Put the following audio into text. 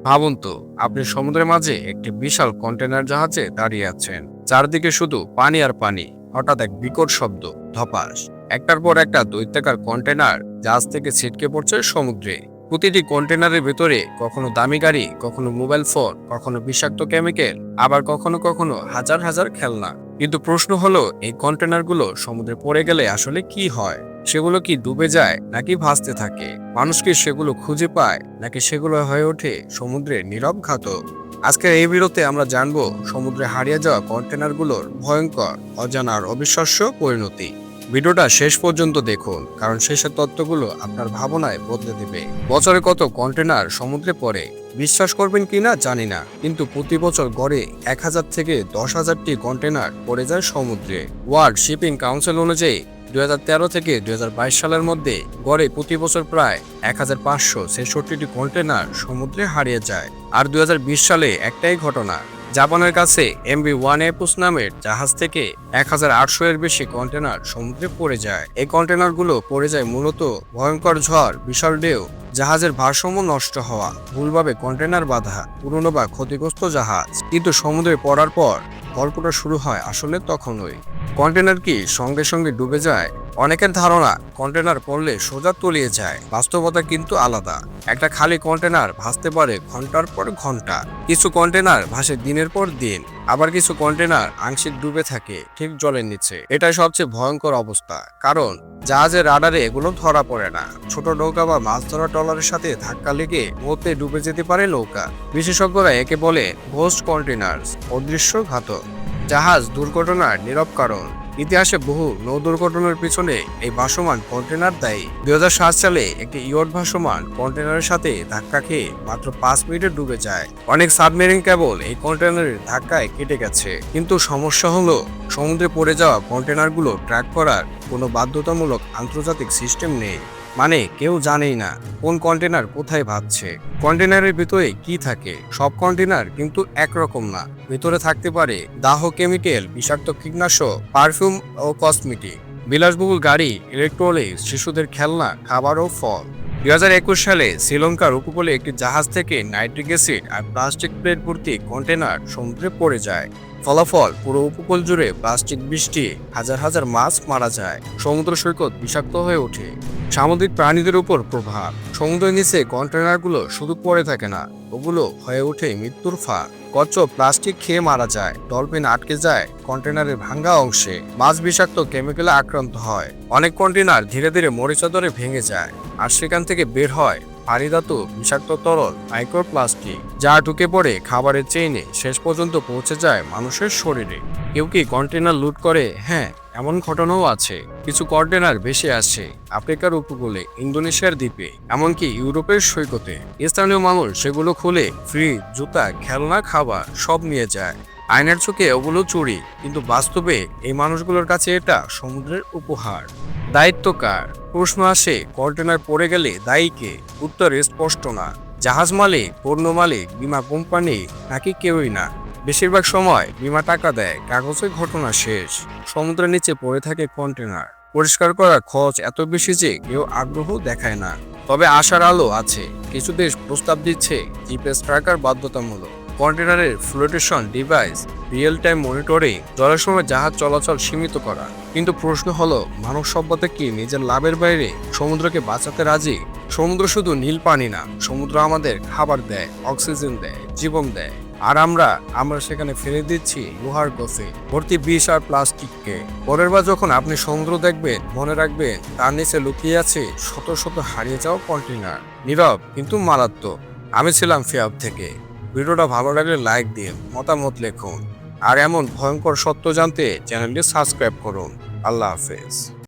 ভাবুন তো, আপনি সমুদ্রের মাঝে একটি বিশাল কন্টেনার জাহাজে দাঁড়িয়ে আছেন। চারদিকে শুধু পানি আর পানি। হঠাৎ এক বিকট শব্দ, ধপাস। একটার পর একটা দৈত্যাকার কন্টেনার জাহাজ থেকে ছিটকে পড়ছে সমুদ্রে। প্রতিটি কন্টেনারের ভেতরে কখনো দামি গাড়ি, কখনো মোবাইল ফোন, কখনো বিষাক্ত কেমিক্যাল, আবার কখনো কখনো হাজার হাজার খেলনা। কিন্তু প্রশ্ন হলো, এই কন্টেনারগুলো সমুদ্রে পড়ে গেলে আসলে কি হয়? সেগুলো কি ডুবে যায় নাকি ভাসতে থাকে? মানুষ কি সেগুলো খুঁজে পায় নাকি সেগুলো হয়ে ওঠে সমুদ্রের নীরব ঘাতক? আজকের এই ভিডিওতে আমরা জানবো সমুদ্রে হারিয়ে যাওয়া কন্টেনারগুলোর ভয়ঙ্কর, অজানা আর অবিশ্বাস্য পরিণতি। ভিডিওটা শেষ পর্যন্ত দেখুন, কারণ শেষের তথ্যগুলো আপনার ভাবনায় বদলে দেবে। বছরে কত কন্টেনার সমুদ্রে পড়ে বিশ্বাস করবেন কিনা জানি না, কিন্তু প্রতি বছর গড়ে 1000 থেকে 10,000টি কন্টেনার পড়ে যায় সমুদ্রে। ওয়ার্ল্ড শিপিং কাউন্সিল অনুযায়ী 2013 থেকে 2022 সালের মধ্যে গড়ে প্রতি বছর প্রায় 1566টি কন্টেনার সমুদ্রে হারিয়ে যায়। আর 2020 সালে একটাই ঘটনা, জাপানের কাছে MV-1 এপুস নামের জাহাজ থেকে 1800 এর বেশি কন্টেনার সমুদ্রে পড়ে যায়। এই কন্টেনারগুলো পড়ে যায় মূলত ভয়ঙ্কর ঝড়, বিশাল ঢেউ, জাহাজের ভারসাম্য নষ্ট হওয়া, ভুলভাবে কন্টেনার বাঁধা, পুরনো বা ক্ষতিগ্রস্ত জাহাজ। কিন্তু সমুদ্রে পড়ার পর গল্পটা শুরু হয় আসলে তখনই। কন্টেনার কি সঙ্গে সঙ্গে ডুবে যায়? অনেকের ধারণা কন্টেনার পড়লে সোজা তলিয়ে যায়। বাস্তবতা কিন্তু আলাদা। একটা খালি কন্টেনার ভাসতে পারে ঘন্টার পর ঘন্টা। কিছু কন্টেনার ভাসে দিনের পর দিন, আবার কিছু কন্টেনার আংশিক ডুবে থাকে ঠিক জলের নিচে। এটাই সবচেয়ে ভয়ঙ্কর অবস্থা, কারণ জাহাজের রাডারে এগুলো ধরা পড়ে না। ছোট নৌকা বা মাছ ধরা ট্রলারের সাথে ধাক্কা লেগে মুহূর্তে ডুবে যেতে পারে নৌকা। বিশেষজ্ঞরা একে বলে ঘোস্ট কন্টেনার্স, অদৃশ্য ঘাতক। জাহাজ দুর্ঘটনার নীরব কারণ। ইতিহাসে বহু নৌ দুর্ঘটনার পিছনে এই ভাসমান কন্টেনার দায়ী। 2007 সালে একটি ইয়ট ভাসমান কন্টেনারের সাথে ধাক্কা খেয়ে মাত্র 5 মিনিটে ডুবে যায়। অনেক সাবমেরিন কেবল এই কন্টেনারের ধাক্কায় কেটে গেছে। কিন্তু সমস্যা হলো, সমুদ্রে পড়ে যাওয়া কন্টেনারগুলো ট্র্যাক করার কোনো বাধ্যতামূলক আন্তর্জাতিক সিস্টেম নেই। মানে কেউ জানেই না কোন কন্টেনার কোথায় ভাসছে, কন্টেনারের ভিতরে কি থাকে। সব কন্টেনার কিন্তু একরকম না। ভিতরে থাকতে পারে দাহ কেমিক্যাল, বিষাক্ত কীটনাশক, পারফিউম ও কসমেটিক, বিলাসবহুল গাড়ি, ইলেকট্রনিক্স, শিশুদের খেলনা, খাবার ও ফল। 2021 সালে শ্রীলঙ্কার উপকূলে একটি জাহাজ থেকে নাইট্রিক অ্যাসিড আর প্লাস্টিক প্লেট ভর্তি কন্টেনার সমুদ্রে পড়ে যায়। ফলাফল, পুরো উপকূল জুড়ে প্লাস্টিক বৃষ্টি, হাজার হাজার মাছ মারা যায়, সমুদ্র সৈকত বিষাক্ত হয়ে ওঠে। সামুদ্রিক প্রাণীদের উপর প্রভাব, সমুদ্রের নিচে কন্টেনারগুলো শুধু পড়ে থাকে না, ওগুলো হয়ে ওঠে মৃত্যুর ফাঁদ। কচ্ছপ প্লাস্টিক খেয়ে মারা যায়, ডলফিন আটকে যায় কন্টেনারের ভাঙ্গা অংশে, মাছ বিষাক্ত কেমিক্যালে আক্রান্ত হয়। অনেক কন্টেনার ধীরে ধীরে মরিচা ধরে ভেঙে যায়, আর সেখান থেকে বের হয় ভারী ধাতু, বিষাক্ত তরল, মাইক্রোপ্লাস্টিক, যা ঢুকে পড়ে খাবারের চেইনে, শেষ পর্যন্ত পৌঁছে যায় মানুষের শরীরে। কেউ কি কন্টেনার লুট করে? হ্যাঁ, এমন ঘটনাও আছে। কিছু কন্টেনার ভেসে আসে আফ্রিকার উপকূলে, ইন্দোনেশিয়ার দ্বীপে, এমনকি ইউরোপের সৈকতে। স্থানীয় মানুষ সেগুলো খুলে ফ্রিজ, জুতা, খেলনা, খাবার সব নিয়ে যায়। আইনের চোখে ওগুলো চুরি, কিন্তু বাস্তবে এই মানুষগুলোর কাছে এটা সমুদ্রের উপহার। দায়িত্ব কার? প্রশ্ন আসে, কন্টেনার পড়ে গেলে দায়ী কে? উত্তর স্পষ্ট না। জাহাজ মালিক, পণ্য মালিক, বীমা কোম্পানি, নাকি কেউই না? বেশিরভাগ সময় বীমা টাকা দেয়, কাগজে ঘটনা শেষ। সমুদ্রের নিচে পড়ে থাকে কন্টেনার, পরিষ্কার করার খরচ এত বেশি যে কেউ আগ্রহ দেখায় না। তবে আশার আলো আছে। কিছু দেশ প্রস্তাব দিচ্ছে জিপিএস ট্র্যাকার বাধ্যতামূলক, কন্টেনারের flotation device, real time monitoring, জলের সময় জাহাজ চলাচল সীমিত করা। কিন্তু প্রশ্ন হলো, মানব সভ্যতা কি নিজের লাভের বাইরে সমুদ্রকে বাঁচাতে রাজি? সমুদ্র শুধু নীল পানি না, সমুদ্র আমাদের খাবার দেয়, অক্সিজেন দেয়, জীবন দেয়। আর আমরা সেখানে ফেলে দিচ্ছি লোহার গোফে ভর্তি বিষ আর প্লাস্টিককে। পরের বার যখন আপনি সমুদ্র দেখবেন, মনে রাখবেন তার নিচে লুকিয়ে আছে শত শত হারিয়ে যাওয়া কন্টেনার, নীরব কিন্তু মারাত্মক। আমি ছিলাম ফিয়াব থেকে। ভিডিওটা ভালো লাগলে লাইক দিন, মতামত লিখুন, আর এমন ভয়ঙ্কর সত্য জানতে চ্যানেলটি সাবস্ক্রাইব করুন। আল্লাহ হাফেজ।